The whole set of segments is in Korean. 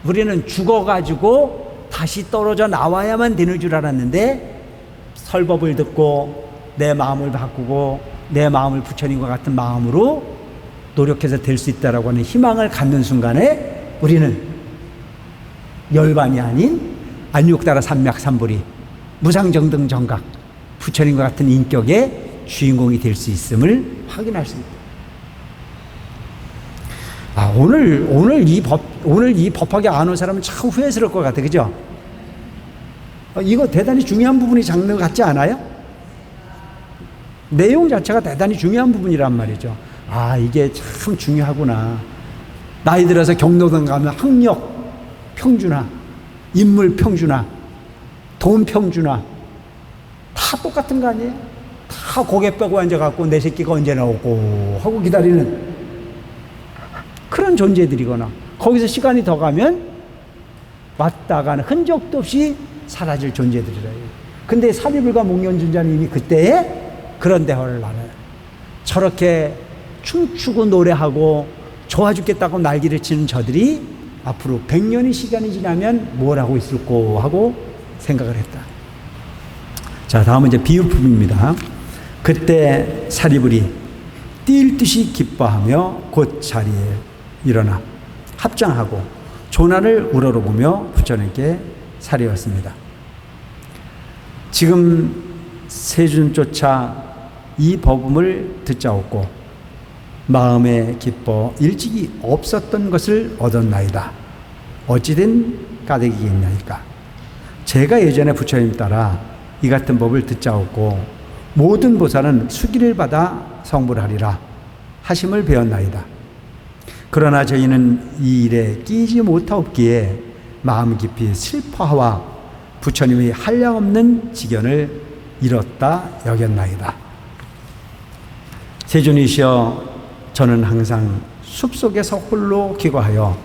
우리는 죽어가지고 다시 떨어져 나와야만 되는 줄 알았는데 설법을 듣고 내 마음을 바꾸고 내 마음을 부처님과 같은 마음으로 노력해서 될 수 있다라고 하는 희망을 갖는 순간에 우리는 열반이 아닌 안육따라 삼맥삼불이 무상정등 정각 부처님과 같은 인격의 주인공이 될 수 있음을 확인할 수 있다. 오늘 이 법화기 안 온 사람은 참 후회스러울 것 같아, 그죠? 이거 대단히 중요한 부분이 장르 같지 않아요? 내용 자체가 대단히 중요한 부분이란 말이죠. 이게 참 중요하구나. 나이 들어서 경로당 가면 학력 평준화, 인물 평준화, 돈 평준화 다 똑같은 거 아니에요? 다 고개 빼고 앉아갖고 내 새끼가 언제 나오고 하고 기다리는 그런 존재들이거나 거기서 시간이 더 가면 왔다 가는 흔적도 없이 사라질 존재들이래요. 근데 사리불과 목련준자는 이미 그때에 그런 대화를 나눠요. 저렇게 춤추고 노래하고 좋아 죽겠다고 날개를 치는 저들이 앞으로 100년의 시간이 지나면 뭘 하고 있을까 하고 생각을 했다. 자, 다음은 이제 비유품입니다. 그때 사리불이 뛸 듯이 기뻐하며 곧 자리에 일어나 합장하고 조난을 우러러보며 부처님께 사리웠습니다. 지금 세준조차 이 법음을 듣자옵고 마음에 기뻐 일찍이 없었던 것을 얻었나이다. 어찌된 까닭이겠나이까. 제가 예전에 부처님 따라 이 같은 법을 듣자옵고 모든 보살은 수기를 받아 성불하리라 하심을 배웠나이다. 그러나 저희는 이 일에 끼지 못하옵기에 마음 깊이 슬퍼하와 부처님의 한량없는 지견을 잃었다 여겼나이다. 세존이시여, 저는 항상 숲속에서 홀로 기거하여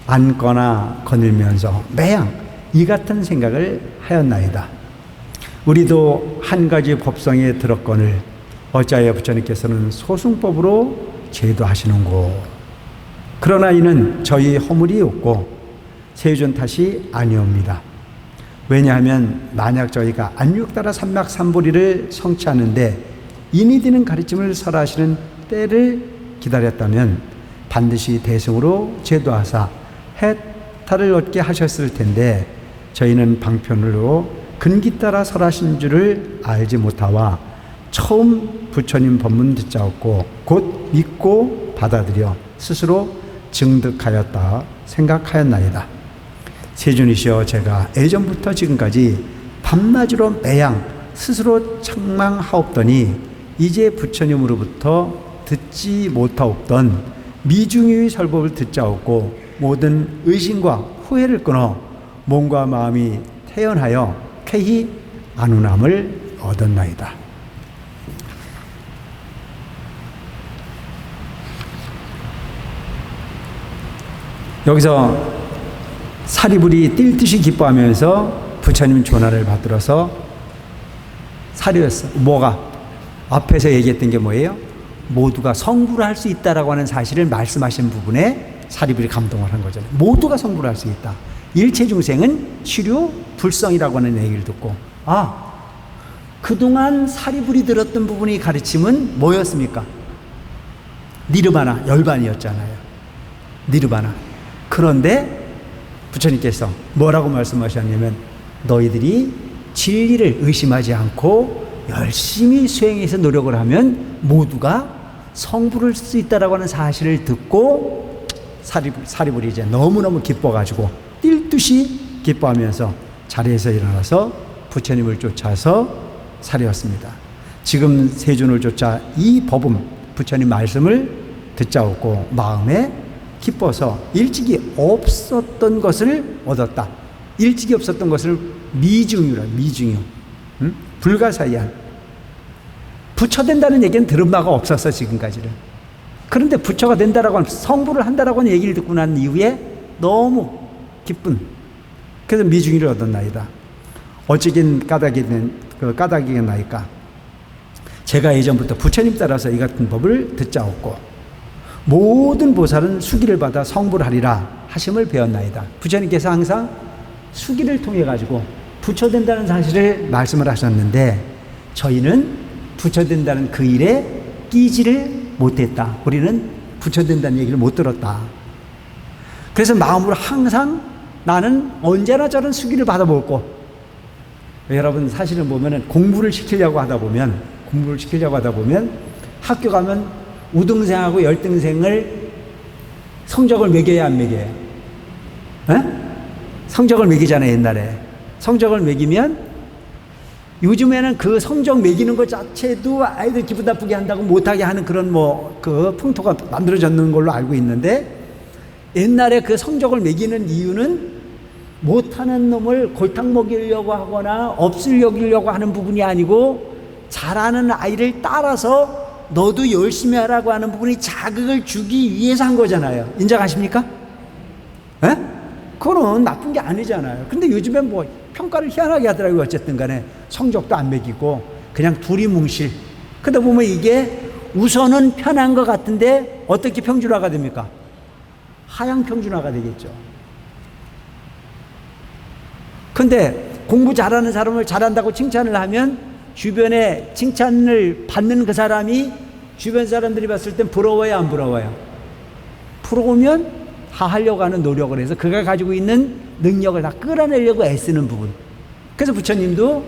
앉거나 거닐면서 매양 이 같은 생각을 하였나이다. 우리도 한 가지 법성에 들었거늘 어찌하여 부처님께서는 소승법으로 제도하시는고. 그러나 이는 저희 허물이 없고 세존 탓이 아니옵니다. 왜냐하면 만약 저희가 안육따라 삼맥삼불이를 성취하는데 인이 되는 가르침을 설하시는 때를 기다렸다면 반드시 대승으로 제도하사 해탈을 얻게 하셨을 텐데 저희는 방편으로 근기 따라 설하신 줄을 알지 못하와 처음 부처님 법문 듣자옵고 곧 믿고 받아들여 스스로 증득하였다 생각하였나이다. 세존이시여, 제가 예전부터 지금까지 밤낮으로 매양 스스로 책망하옵더니 이제 부처님으로부터 듣지 못하옵던 미중유의 설법을 듣자옵고 모든 의심과 후회를 끊어 몸과 마음이 태연하여 쾌히 안운함을 얻었나이다. 여기서 사리불이 뛸 듯이 기뻐하면서 부처님 조난을 받들어서 사리웠어. 뭐가? 앞에서 얘기했던 게 뭐예요? 모두가 성불을 할 수 있다라고 하는 사실을 말씀하신 부분에 사리불이 감동을 한 거잖아요. 모두가 성불을 할 수 있다. 일체 중생은 치료 불성이라고 하는 얘기를 듣고 그동안 사리불이 들었던 부분의 가르침은 뭐였습니까? 니르바나, 열반이었잖아요. 니르바나. 그런데 부처님께서 뭐라고 말씀하셨냐면 너희들이 진리를 의심하지 않고 열심히 수행해서 노력을 하면 모두가 성불을 쓸 수 있다라고 하는 사실을 듣고 사리불이 이제 너무너무 기뻐가지고 뛸 듯이 기뻐하면서 자리에서 일어나서 부처님을 쫓아서 사리웠습니다. 지금 세존을 쫓아 이 법음 부처님 말씀을 듣자옵고 마음에 기뻐서 일찍이 없었던 것을 얻었다. 일찍이 없었던 것을 미중유라, 미중유. 불가사의한. 부처된다는 얘기는 들은 바가 없었어, 지금까지는. 그런데 부처가 된다라고 하는, 성불을 한다라고 하는 얘기를 듣고 난 이후에 너무 기쁜. 그래서 미중유를 얻었나이다. 어찌긴 까닭이겠나이까. 제가 예전부터 부처님 따라서 이 같은 법을 듣자옵고 모든 보살은 수기를 받아 성불하리라 하심을 배웠나이다. 부처님께서 항상 수기를 통해 가지고 부처된다는 사실을 말씀을 하셨는데 저희는 부처된다는 그 일에 끼지를 못했다. 우리는 부처된다는 얘기를 못 들었다. 그래서 마음으로 항상 나는 언제나 저런 수기를 받아볼 거. 여러분 사실은 보면은 공부를 시키려고 하다 보면 학교 가면 우등생하고 열등생을 성적을 매겨야 안 매겨요? 에? 성적을 매기잖아요. 옛날에 성적을 매기면 요즘에는 그 성적 매기는 것 자체도 아이들 기분 나쁘게 한다고 못하게 하는 그런 그 풍토가 만들어졌는 걸로 알고 있는데 옛날에 그 성적을 매기는 이유는 못하는 놈을 골탕 먹이려고 하거나 없을 여기려고 하는 부분이 아니고 잘하는 아이를 따라서 너도 열심히 하라고 하는 부분이 자극을 주기 위해서 한 거잖아요. 인정하십니까? 에? 그거는 나쁜 게 아니잖아요. 근데 요즘엔 평가를 희한하게 하더라고요. 어쨌든 간에 성적도 안 매기고 그냥 두리뭉실. 그러다 보면 이게 우선은 편한 것 같은데 어떻게 평준화가 됩니까? 하향 평준화가 되겠죠. 근데 공부 잘하는 사람을 잘한다고 칭찬을 하면 주변에 칭찬을 받는 그 사람이 주변 사람들이 봤을 땐 부러워요, 안 부러워요? 부러우면 다 하려고 하는 노력을 해서 그가 가지고 있는 능력을 다 끌어내려고 애쓰는 부분. 그래서 부처님도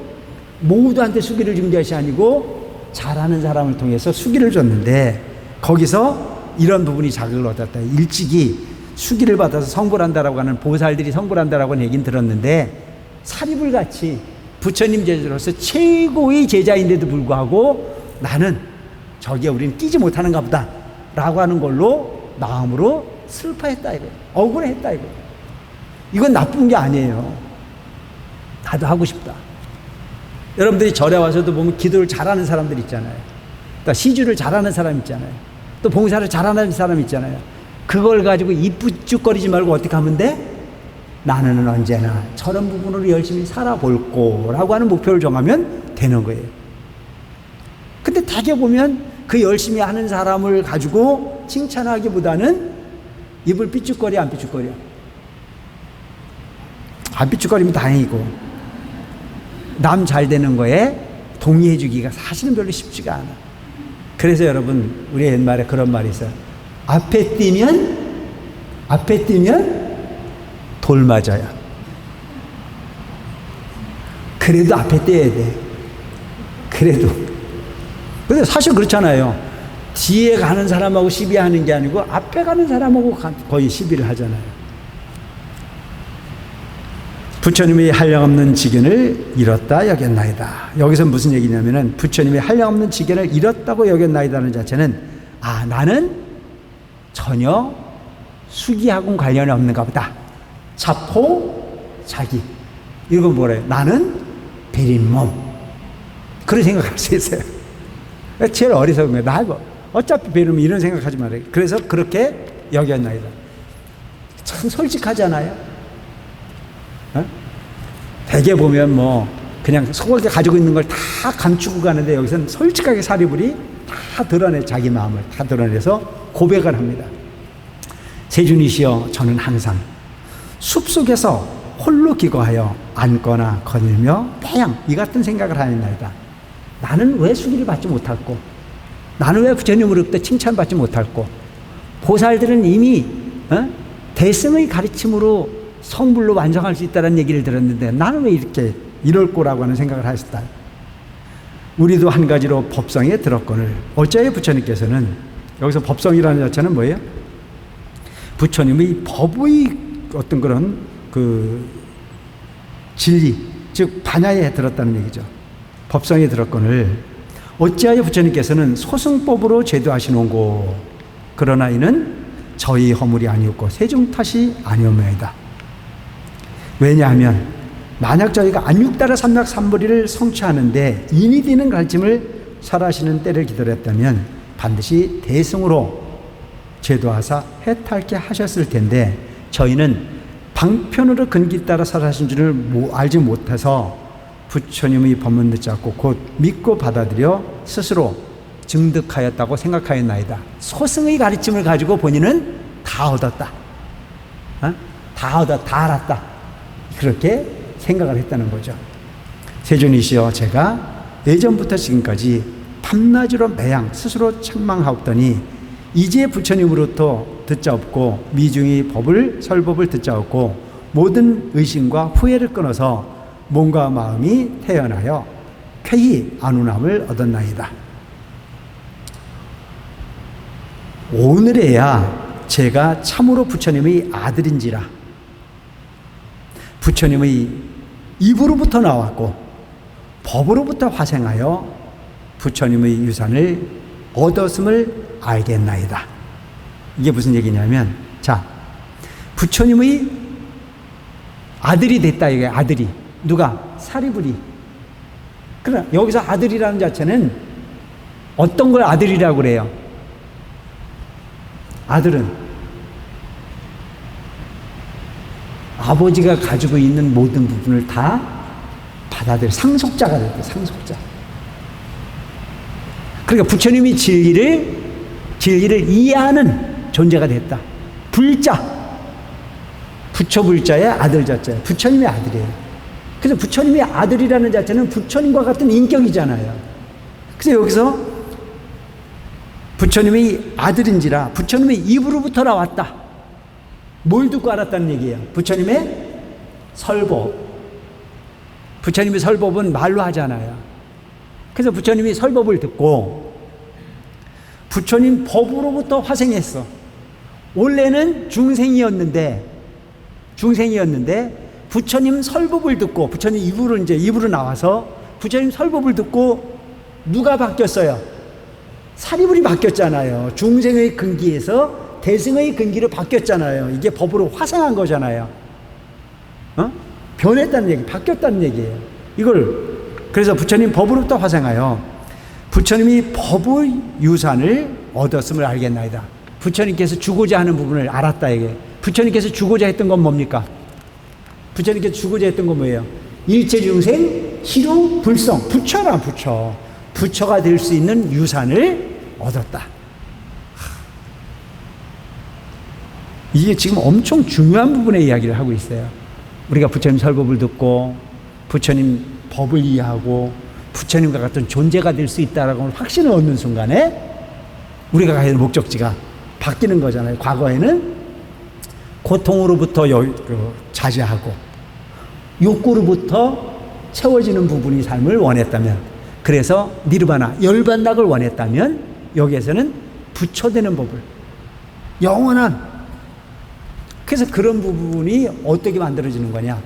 모두한테 수기를 준 것이 아니고 잘하는 사람을 통해서 수기를 줬는데 거기서 이런 부분이 자극을 얻었다. 일찍이 수기를 받아서 성불한다라고 하는 보살들이 성불한다라고 하는 얘기는 들었는데 사리불 같이 부처님 제자로서 최고의 제자인데도 불구하고 나는 저기에 우리는 끼지 못하는가 보다 라고 하는 걸로 마음으로 슬퍼했다 이거예요. 억울했다 이거예요. 이건 나쁜 게 아니에요. 나도 하고 싶다. 여러분들이 절에 와서도 보면 기도를 잘하는 사람들 있잖아요. 또 시주를 잘하는 사람 있잖아요. 또 봉사를 잘하는 사람 있잖아요. 그걸 가지고 이쁘죽거리지 말고 어떻게 하면 돼? 나는 언제나 저런 부분으로 열심히 살아볼 거라고 하는 목표를 정하면 되는 거예요. 근데 대개 보면 그 열심히 하는 사람을 가지고 칭찬하기보다는 입을 삐죽거려 안 삐죽거려? 안 삐죽거리면 다행이고 남 잘 되는 거에 동의해 주기가 사실은 별로 쉽지가 않아. 그래서 여러분 우리 옛말에 그런 말이 있어요. 앞에 뛰면 돌 맞아요. 그래도 앞에 뛰어야 돼. 그래도. 근데 사실 그렇잖아요. 뒤에 가는 사람하고 시비하는 게 아니고 앞에 가는 사람하고 거의 시비를 하잖아요. 부처님이 한량없는 지견을 잃었다 여겼나이다. 여기서 무슨 얘기냐면은 부처님이 한량없는 지견을 잃었다고 여겼나이다는 자체는 나는 전혀 수기하고는 관련이 없는가 보다. 자포 자기. 이건 뭐래요? 나는 베린몸. 그런 생각할 수 있어요. 제일 어리석은 거예요. 나 어차피 베린몸 이런 생각하지 말아요. 그래서 그렇게 여겼나이다. 참 솔직하잖아요. 어? 대개 보면 그냥 속에 가지고 있는 걸 다 감추고 가는데 여기서는 솔직하게 사리불이 다 드러내 자기 마음을 다 드러내서 고백을 합니다. 세준이시여 저는 항상 숲속에서 홀로 기거하여 앉거나 거닐며 태양 이 같은 생각을 하였나이다. 나는 왜 수기를 받지 못할꼬? 나는 왜 부처님으로부터 칭찬받지 못할꼬? 보살들은 이미 대승의 가르침으로 성불로 완성할 수 있다는 얘기를 들었는데 나는 왜 이럴 거라고 하는 생각을 하셨다. 우리도 한 가지로 법성에 들었거늘 어찌하여 부처님께서는 여기서 법성이라는 자체는 뭐예요? 부처님의 법의 어떤 그런 진리 즉 반야에 들었다는 얘기죠. 법성에 들었거늘 어찌하여 부처님께서는 소승법으로 제도하시는고 그러나 이는 저희 허물이 아니었고 세중 탓이 아니오매이다. 왜냐하면 만약 저희가 안육달의 삼맥삼보리를 성취하는데 인이 되는 가르침을 설하시는 때를 기다렸다면 반드시 대승으로 제도하사 해탈케 하셨을 텐데 저희는 방편으로 근기 따라 설하신 줄을 알지 못해서 부처님의 법문 듣지 않고 곧 믿고 받아들여 스스로 증득하였다고 생각하였나이다. 소승의 가르침을 가지고 본인은 다 얻었다. 다 얻어, 다 알았다. 그렇게 생각을 했다는 거죠. 세존이시여, 제가 예전부터 지금까지 밤낮으로 매양 스스로 책망하옵더니 이제 부처님으로부터 듣자옵고 미중의 설법을 듣자옵고 모든 의심과 후회를 끊어서 몸과 마음이 태어나여 쾌히 안운함을 얻었나이다. 오늘에야 제가 참으로 부처님의 아들인지라 부처님의 입으로부터 나왔고 법으로부터 화생하여 부처님의 유산을 얻었음을 알겠나이다. 이게 무슨 얘기냐면, 자, 부처님의 아들이 됐다 이게. 아들이 누가? 사리부리. 그러나 여기서 아들이라는 자체는 어떤 걸 아들이라고 그래요? 아들은 아버지가 가지고 있는 모든 부분을 다 받아들여 상속자가 됐대. 상속자. 그러니까 부처님이 진리를 이해하는 존재가 됐다. 불자. 부처 불자의 아들 자자예요. 부처님의 아들이에요. 그래서 부처님의 아들이라는 자체는 부처님과 같은 인격이잖아요. 그래서 여기서 부처님의 아들인지라 부처님의 입으로부터 나왔다. 뭘 듣고 알았다는 얘기예요? 부처님의 설법. 부처님의 설법은 말로 하잖아요. 그래서 부처님이 설법을 듣고 부처님 법으로부터 화생했어. 원래는 중생이었는데 부처님 설법을 듣고 부처님 입으로 나와서 부처님 설법을 듣고 누가 바뀌었어요? 사리불이 바뀌었잖아요. 중생의 근기에서 대승의 근기로 바뀌었잖아요. 이게 법으로 화생한 거잖아요. 변했다는 얘기, 바뀌었다는 얘기예요. 그래서 부처님 법으로부터 화생하여 부처님이 법의 유산을 얻었음을 알겠나이다. 부처님께서 주고자 하는 부분을 알았다 이게. 부처님께서 주고자 했던 건 뭡니까? 부처님께서 주고자 했던 건 뭐예요? 일체중생 희루 불성. 부처라 부처. 부처가 될 수 있는 유산을 얻었다. 이게 지금 엄청 중요한 부분의 이야기를 하고 있어요. 우리가 부처님 설법을 듣고 부처님 법을 이해하고 부처님과 같은 존재가 될 수 있다라고 확신을 얻는 순간에 우리가 가야 할 목적지가 바뀌는 거잖아요. 과거에는 고통으로부터 자제하고 욕구로부터 채워지는 부분이 삶을 원했다면, 그래서 니르바나 열반락을 원했다면 여기에서는 부처되는 법을 영원한, 그래서 그런 부분이 어떻게 만들어지는 거냐?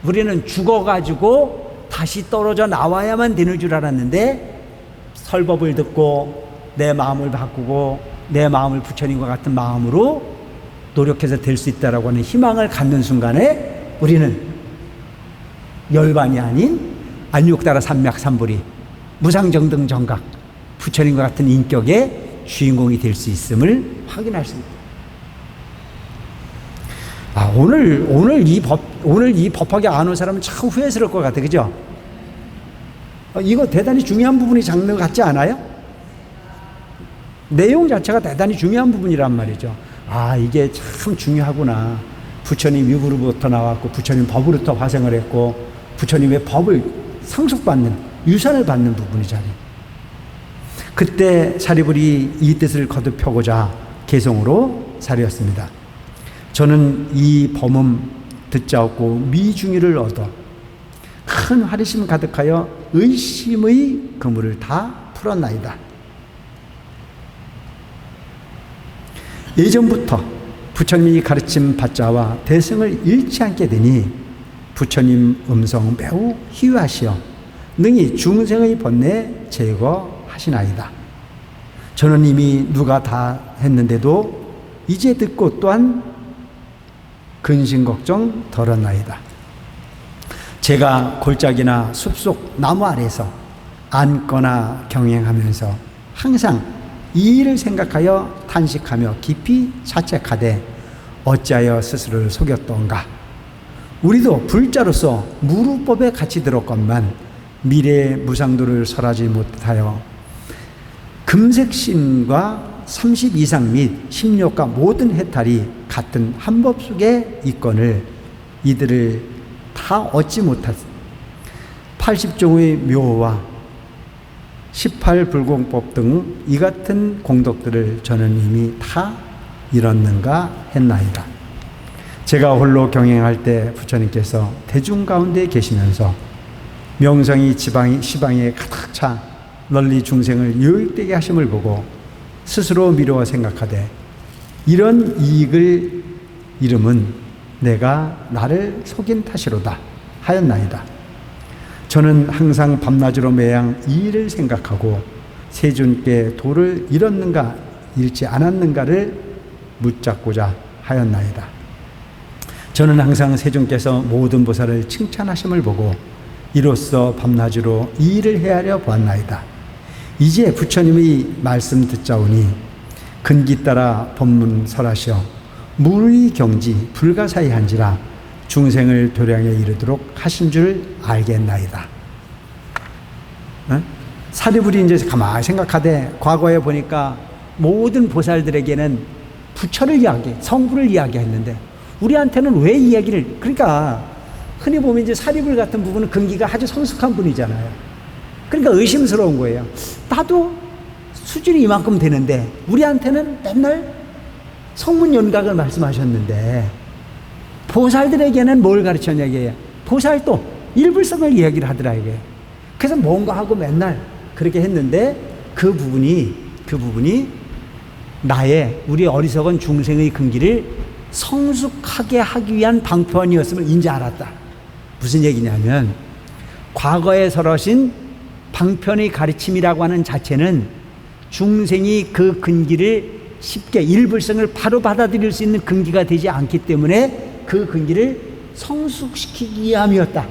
우리는 죽어가지고 다시 떨어져 나와야만 되는 줄 알았는데 설법을 듣고 내 마음을 바꾸고 내 마음을 부처님과 같은 마음으로 노력해서 될 수 있다라고 하는 희망을 갖는 순간에 우리는 열반이 아닌 안육다라 삼맥삼불이 무상정등 정각 부처님과 같은 인격의 주인공이 될 수 있음을 확인할 수 있다. 오늘 이 법하게 안 온 사람은 참 후회스러울 것 같아, 그죠? 이거 대단히 중요한 부분이 장르 같지 않아요? 내용 자체가 대단히 중요한 부분이란 말이죠. 이게 참 중요하구나. 부처님 입으로부터 나왔고 부처님 법으로부터 화생을 했고 부처님의 법을 상속받는, 유산을 받는 부분이잖아요. 그때 사리불이 이 뜻을 거듭 펴고자 개성으로 사리었습니다. 저는 이 범음 듣자옵고 미중의를 얻어 큰 화리심 가득하여 의심의 그물을 다 풀었나이다. 예전부터 부처님이 가르침 받자와 대승을 잃지 않게 되니 부처님 음성 매우 희유하시어 능히 중생의 번뇌 제거하시나이다. 저는 이미 누가 다 했는데도 이제 듣고 또한 근심 걱정 덜었나이다. 제가 골짜기나 숲속 나무 아래서 앉거나 경행하면서 항상 이 일을 생각하여 탄식하며 깊이 자책하되 어찌하여 스스로를 속였던가. 우리도 불자로서 무루법에 같이 들었건만 미래의 무상도를 설하지 못하여 금색신과 30 이상 및 16가 모든 해탈이 같은 한법 속의 이권을 이들을 다 얻지 못한 80종의 묘와 18불공법 등 이 같은 공덕들을 저는 이미 다 잃었는가 했나이다. 제가 홀로 경행할 때 부처님께서 대중 가운데 계시면서 명성이 시방에 가득 차 널리 중생을 유익되게 하심을 보고 스스로 미루어 생각하되 이런 이익을 잃음은 내가 나를 속인 탓이로다 하였나이다. 저는 항상 밤낮으로 매양 이 일을 생각하고 세존께 도를 잃었는가 잃지 않았는가를 묻잡고자 하였나이다. 저는 항상 세존께서 모든 보살을 칭찬하심을 보고 이로써 밤낮으로 이 일을 헤아려 보았나이다. 이제 부처님의 말씀 듣자오니 근기 따라 법문 설하시어 무의 경지 불가사의한지라 중생을 도량에 이르도록 하신 줄 알겠나이다. 사리불이 이제 가만히 생각하되 과거에 보니까 모든 보살들에게는 부처를 성부를 이야기했는데 우리한테는 왜 이야기를, 그러니까 흔히 보면 이제 사리불 같은 부분은 근기가 아주 성숙한 분이잖아요. 그러니까 의심스러운 거예요. 나도 수준이 이만큼 되는데 우리한테는 맨날 성문연각을 말씀하셨는데 보살들에게는 뭘 가르쳤냐 이게, 보살도 일불성을 이야기를 하더라 이게. 그래서 뭔가 하고 맨날 그렇게 했는데 그 부분이 우리 어리석은 중생의 근기를 성숙하게 하기 위한 방편이었음을 이제 알았다. 무슨 얘기냐면 과거에 설하신 방편의 가르침이라고 하는 자체는 중생이 그 근기를 쉽게 일불성을 바로 받아들일 수 있는 근기가 되지 않기 때문에 그 근기를 성숙시키기 위함이었다.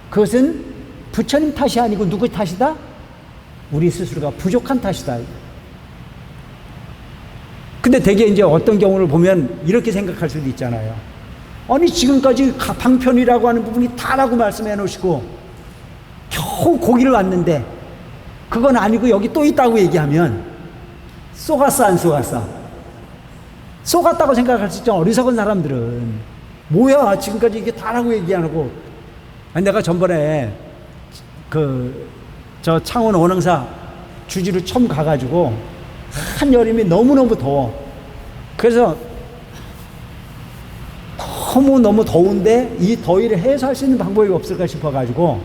그것은 부처님 탓이 아니고 누구 탓이다? 우리 스스로가 부족한 탓이다. 근데 대개 이제 어떤 경우를 보면 이렇게 생각할 수도 있잖아요. 아니 지금까지 방편이라고 하는 부분이 다라고 말씀해 놓으시고 겨우 거기를 왔는데 그건 아니고 여기 또 있다고 얘기하면 쏘갔어 안 쏘갔어? 쏘갔다고 생각할 수 있죠. 어리석은 사람들은. 뭐야 지금까지 이게 다라고 얘기 안 하고. 아니 내가 전번에 저 창원 원흥사 주지로 처음 가가지고 한여름이 너무너무 더워. 그래서 너무 더운데 이 더위를 해소할 수 있는 방법이 없을까 싶어가지고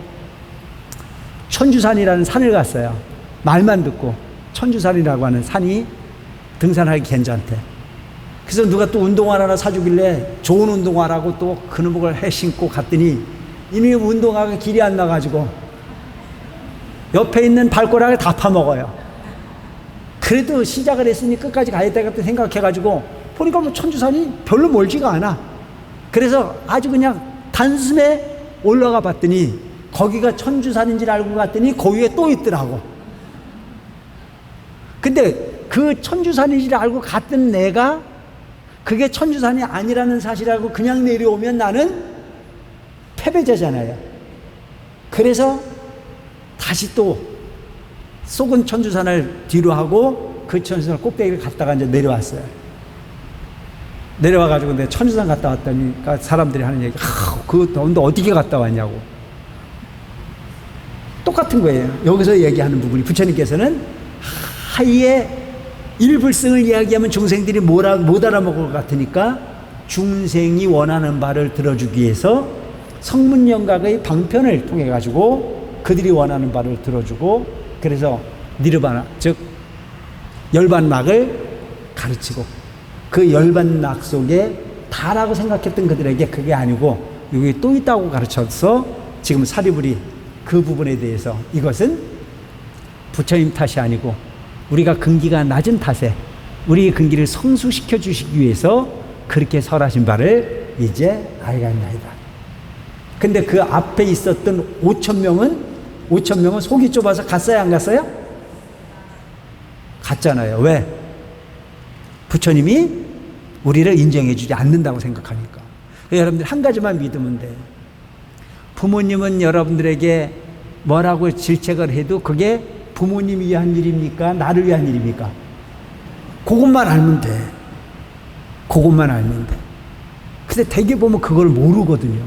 천주산이라는 산을 갔어요. 말만 듣고 천주산이라고 하는 산이 등산하기 괜찮대. 그래서 누가 또 운동화 하나 사주길래 좋은 운동화라고 또 그놈을 해 신고 갔더니 이미 운동화가 길이 안 나가지고 옆에 있는 발가락을 다 파먹어요. 그래도 시작을 했으니 끝까지 가야 되겠다 생각해가지고 보니까 뭐 천주산이 별로 멀지가 않아. 그래서 아주 그냥 단숨에 올라가 봤더니 거기가 천주산인 줄 알고 갔더니 거기에 또 있더라고. 근데 그 천주산인 줄 알고 갔던 내가 그게 천주산이 아니라는 사실을 알고 그냥 내려오면 나는 패배자잖아요. 그래서 다시 또 쏘은 천주산을 뒤로 하고 그 천주산 꼭대기를 갔다가 이제 내려왔어요. 내려와가지고 내가 천주산 갔다 왔더니 사람들이 하는 얘기, 그 더운데 어떻게 갔다 왔냐고. 똑같은 거예요. 여기서 얘기하는 부분이 부처님께서는 하이에 일불성을 이야기하면 중생들이 못 알아먹을 것 같으니까 중생이 원하는 바를 들어주기 위해서 성문연각의 방편을 통해 가지고 그들이 원하는 바를 들어주고 그래서 니르바나 즉 열반막을 가르치고 그 열반막 속에 다라고 생각했던 그들에게 그게 아니고 여기 또 있다고 가르쳐서 지금 사리불이 그 부분에 대해서 이것은 부처님 탓이 아니고 우리가 근기가 낮은 탓에 우리 근기를 성숙시켜 주시기 위해서 그렇게 설하신 바를 이제 알겠나이다. 근데 그 앞에 있었던 5,000명은 속이 좁아서 갔어요 안 갔어요? 갔잖아요. 왜? 부처님이 우리를 인정해 주지 않는다고 생각하니까. 여러분들 한 가지만 믿으면 돼. 부모님은 여러분들에게 뭐라고 질책을 해도 그게 부모님이 위한 일입니까? 나를 위한 일입니까? 그것만 알면 돼. 그것만 알면 돼. 근데 대개 보면 그걸 모르거든요.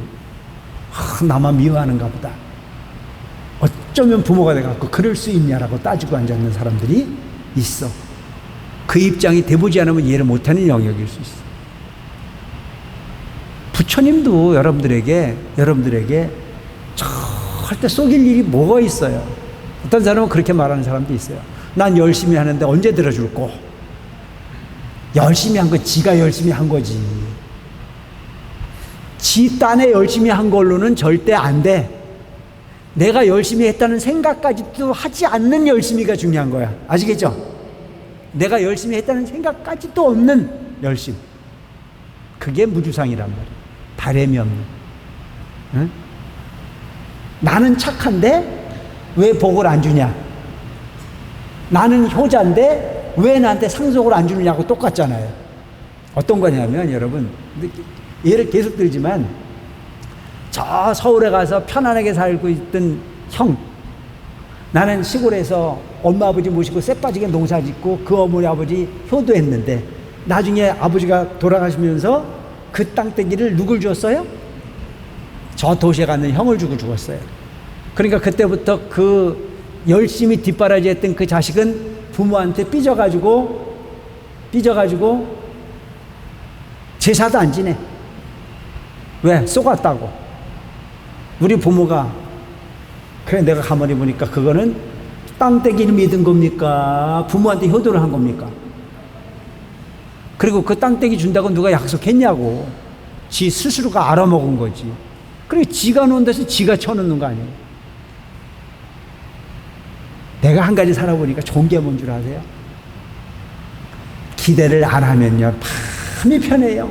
나만 미워하는가 보다. 어쩌면 부모가 돼갖고 그럴 수 있냐라고 따지고 앉아있는 사람들이 있어. 그 입장이 돼보지 않으면 이해를 못하는 영역일 수 있어. 부처님도 여러분들에게 절대 속일 일이 뭐가 있어요. 어떤 사람은 그렇게 말하는 사람도 있어요. 난 열심히 하는데 언제 들어줄 거? 열심히 한 건 지가 열심히 한 거지. 지 딴에 열심히 한 걸로는 절대 안 돼. 내가 열심히 했다는 생각까지도 하지 않는 열심히가 중요한 거야. 아시겠죠? 내가 열심히 했다는 생각까지도 없는 열심. 그게 무주상이란 말이야. 바램이 없는. 응? 나는 착한데 왜 복을 안 주냐? 나는 효자인데 왜 나한테 상속을 안 주느냐고 똑같잖아요. 어떤 거냐면 여러분, 예를 계속 들지만 저 서울에 가서 편안하게 살고 있던 형, 나는 시골에서 엄마 아버지 모시고 쎄빠지게 농사 짓고 그 어머니 아버지 효도했는데 나중에 아버지가 돌아가시면서 그 땅떼기를 누굴 줬어요? 저 도시에 갔는 형을 주고 죽었어요. 그러니까 그때부터 그 열심히 뒷바라지 했던 그 자식은 부모한테 삐져가지고 제사도 안 지내. 왜? 쏘갔다고. 우리 부모가 그래, 내가 가만히 보니까 그거는 땅떼기를 믿은 겁니까? 부모한테 효도를 한 겁니까? 그리고 그 땅떼기 준다고 누가 약속했냐고. 지 스스로가 알아먹은 거지. 그리고 지가 놓은 데서 지가 쳐놓는 거 아니에요. 내가 한 가지 살아보니까 좋은 게 뭔 줄 아세요? 기대를 안 하면요, 마음이 편해요.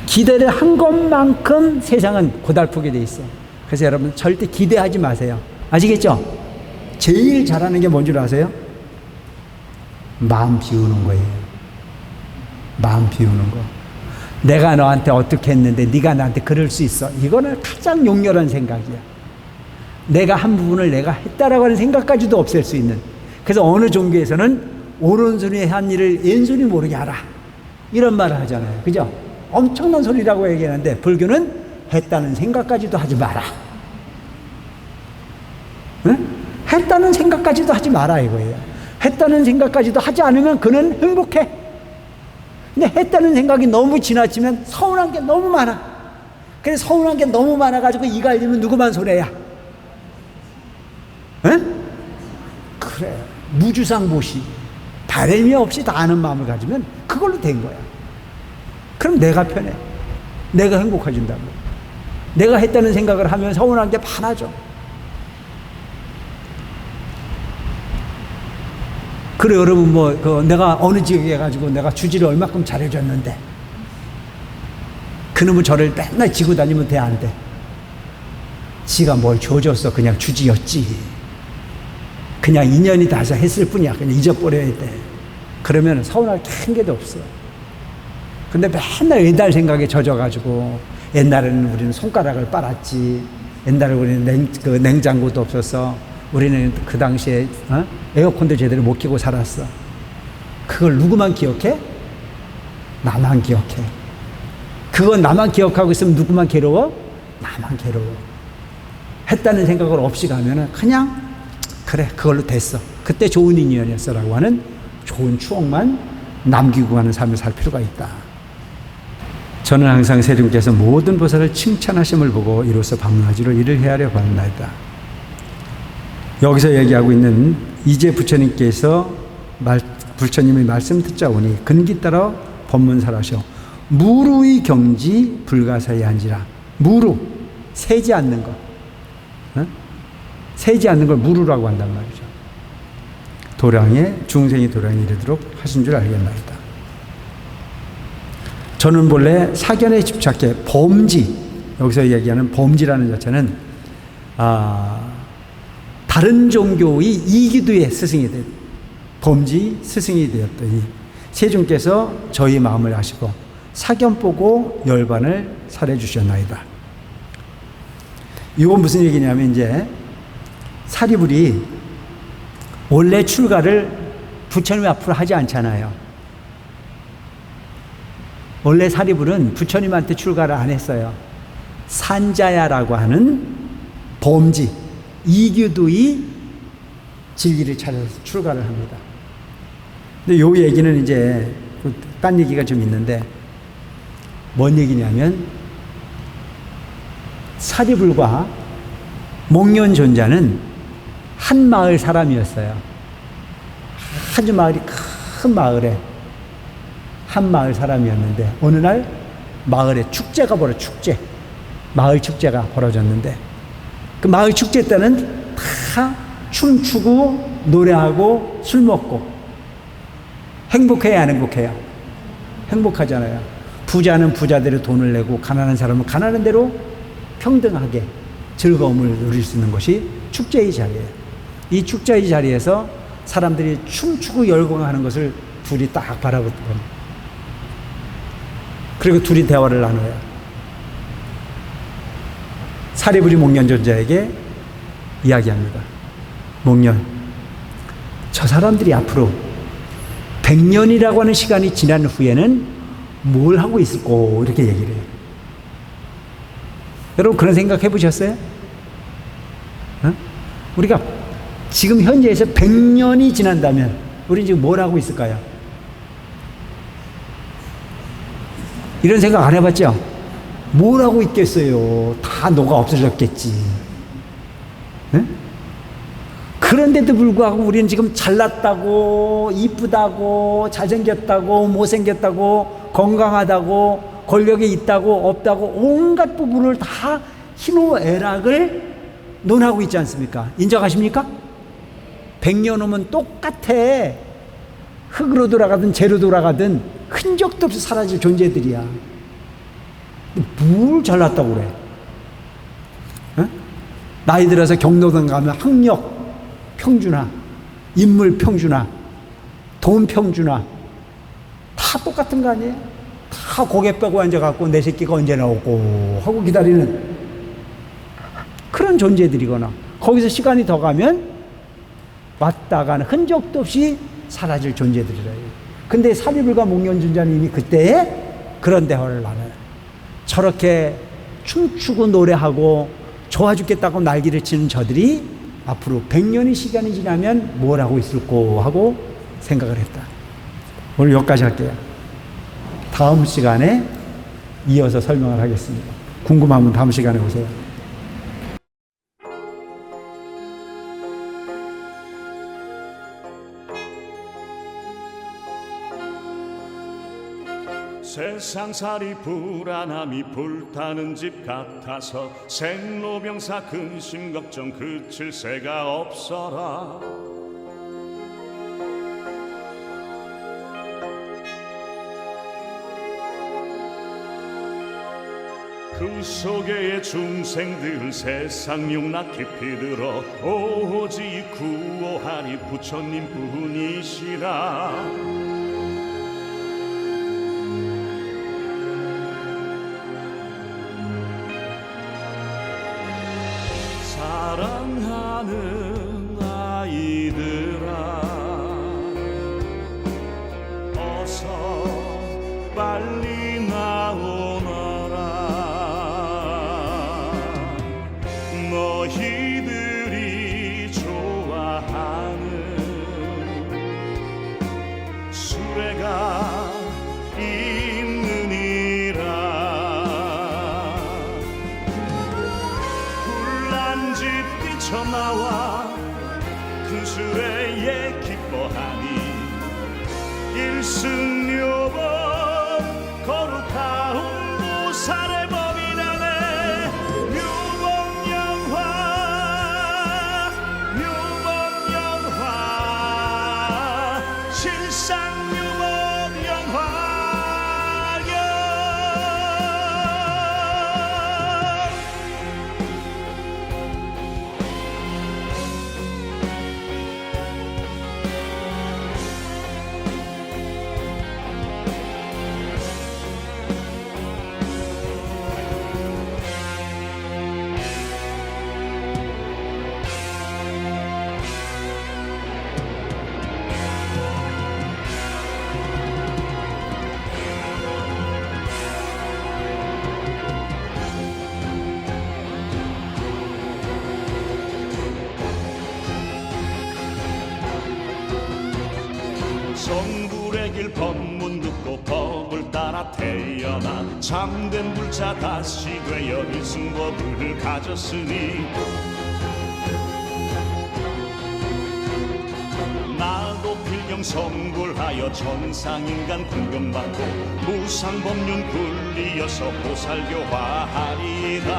기대를 한 것만큼 세상은 고달프게 돼 있어. 그래서 여러분 절대 기대하지 마세요. 아시겠죠? 제일 잘하는 게 뭔 줄 아세요? 마음 비우는 거예요. 마음 비우는 거. 내가 너한테 어떻게 했는데 네가 나한테 그럴 수 있어. 이거는 가장 용렬한 생각이야. 내가 한 부분을 내가 했다라고 하는 생각까지도 없앨 수 있는. 그래서 어느 종교에서는 오른손이 한 일을 왼손이 모르게 하라, 이런 말을 하잖아요. 그죠? 엄청난 소리라고 얘기하는데 불교는 했다는 생각까지도 하지 마라. 응? 했다는 생각까지도 하지 마라 이거예요. 했다는 생각까지도 하지 않으면 그는 행복해. 근데 했다는 생각이 너무 지나치면 서운한 게 너무 많아. 그래서 서운한 게 너무 많아가지고 이 갈리면 누구만 손해야? 응? 그래. 무주상보시. 바램이 없이 다 아는 마음을 가지면 그걸로 된 거야. 그럼 내가 편해. 내가 행복해진다고. 내가 했다는 생각을 하면 서운한 게 많아져. 그래, 여러분, 내가 어느 지역에 가지고 내가 주지를 얼마큼 잘해줬는데, 그놈은 저를 맨날 지고 다니면 돼, 안 돼? 지가 뭘 줘줬어. 그냥 주지였지. 그냥 인연이 닿아서 했을 뿐이야. 그냥 잊어버려야 돼. 그러면 서운할 게 한 개도 없어. 근데 맨날 옛날 생각에 젖어가지고, 옛날에는 우리는 손가락을 빨았지. 옛날에 우리는 냉장고도 없어서 우리는 그 당시에 에어컨도 제대로 못 켜고 살았어. 그걸 누구만 기억해? 나만 기억해. 그건 나만 기억하고 있으면 누구만 괴로워? 나만 괴로워. 했다는 생각을 없이 가면은 그냥 그래, 그걸로 됐어. 그때 좋은 인연이었어 라고 하는 좋은 추억만 남기고 가는 삶을 살 필요가 있다. 저는 항상 세존께서 모든 보살을 칭찬하심을 보고 이로써 방문하지로 이를 헤아려 봤나이다. 여기서 얘기하고 있는 이제 부처님께서 부처님의 말씀 듣자 오니 근기 따라 법문설하셔 무루의 경지 불가사의 한지라. 무루, 세지 않는 것, 세지 않는 걸 무루라고 한단 말이죠. 도량에 중생이 도량에 이르도록 하신 줄 알겠나이다. 저는 본래 사견에 집착해 범지, 여기서 얘기하는 범지라는 자체는 다른 종교의 이기도의 스승이 된 범지 스승이 되었더니 세존께서 저희 마음을 아시고 사견 보고 열반을 살해 주셨나이다. 이건 무슨 얘기냐면 이제 사리불이 원래 출가를 부처님 앞으로 하지 않잖아요. 원래 사리불은 부처님한테 출가를 안 했어요. 산자야라고 하는 범지, 이규도의 진리를 찾아서 출가를 합니다. 근데 요 얘기는 이제 딴 얘기가 좀 있는데, 뭔 얘기냐면 사리불과 목련존자는 한 마을 사람이었어요. 아주 마을이 큰 마을에 한 마을 사람이었는데, 어느 날 마을에 마을 축제가 벌어졌는데, 그 마을 축제 때는 다 춤추고 노래하고 술 먹고 행복해야 안 행복해요? 행복하잖아요. 부자는 부자대로 돈을 내고 가난한 사람은 가난한 대로 평등하게 즐거움을 누릴 수 있는 것이 축제의 자리예요. 이 축제의 자리에서 사람들이 춤추고 열광하는 것을 둘이 딱 바라보더니, 그리고 둘이 대화를 나눠요. 사리불이 목련존자에게 이야기합니다. 목련, 저 사람들이 앞으로 100년이라고 하는 시간이 지난 후에는 뭘 하고 있을까? 이렇게 얘기를 해요. 여러분 그런 생각 해보셨어요? 우리가 지금 현재에서 100년이 지난다면 우리 지금 뭘 하고 있을까요? 이런 생각 안 해봤죠? 뭘 하고 있겠어요? 다 녹아 없어졌겠지. 그런데도 불구하고 우리는 지금 잘났다고, 이쁘다고, 잘생겼다고, 못생겼다고, 건강하다고, 권력이 있다고, 없다고, 온갖 부분을 다 희노애락을 논하고 있지 않습니까? 인정하십니까? 100년 후면 똑같아. 흙으로 돌아가든 재로 돌아가든 흔적도 없이 사라질 존재들이야. 뭘 잘났다고 그래? 나이 들어서 경로당 가면 학력 평준화, 인물 평준화, 돈 평준화, 다 똑같은 거 아니에요? 다 고개 빼고 앉아갖고 내 새끼가 언제 나오고 하고 기다리는 그런 존재들이거나, 거기서 시간이 더 가면 왔다 가는 흔적도 없이 사라질 존재들이래요. 근데 사리불과 목련존자님이 그때에 그런 대화를 나눠요. 저렇게 춤추고 노래하고 좋아 죽겠다고 날개를 치는 저들이 앞으로 100년의 시간이 지나면 뭘 하고 있을까 하고 생각을 했다. 오늘 여기까지 할게요. 다음 시간에 이어서 설명을 하겠습니다. 궁금하면 다음 시간에 오세요. 세상살이 불안함이 불타는 집 같아서 생로병사 근심 걱정 그칠 새가 없어라. 그 속에 중생들 세상 용락 깊이 들어 오직 구호하니 부처님 뿐이시라. 사랑하는 아이들아, 어서 빨리 나오너라. 너희들이 좋아하는 수레가 있느니라. 집 뛰쳐나와 그 수레에 기뻐하니 일승묘법 거룩하운 보살의 법이라네. 묘법영화 묘법영화 실상묘법영화. 성불의 길 법문 듣고 법을 따라 태어나 참된 불자 다시 되어 일승법을 가졌으니 나도 필경 성불하여 천상인간 공경받고 무상법륜 굴리어서 보살교화하리이다.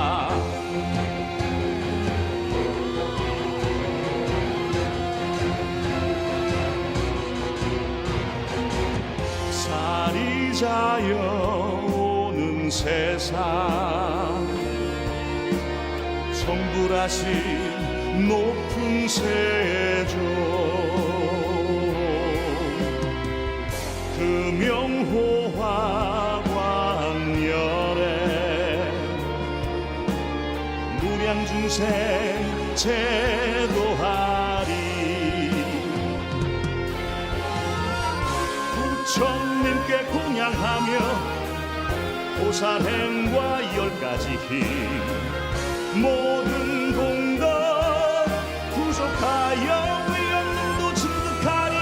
살이자여 오는 세상 성불하신 높은 세조 금영호화 광열에 무량중생 제도하리. 부처님께 공양하며 보살행과 10가지 힘 모든 공덕 구속하여 위엄도 증득하리.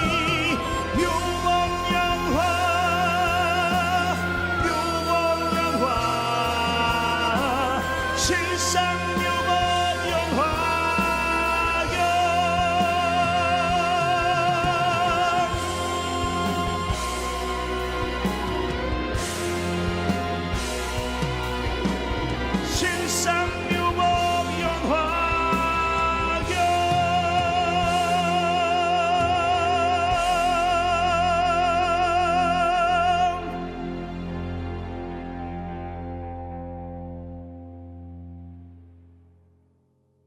묘법양화 묘법양화 실상묘법영화경 실상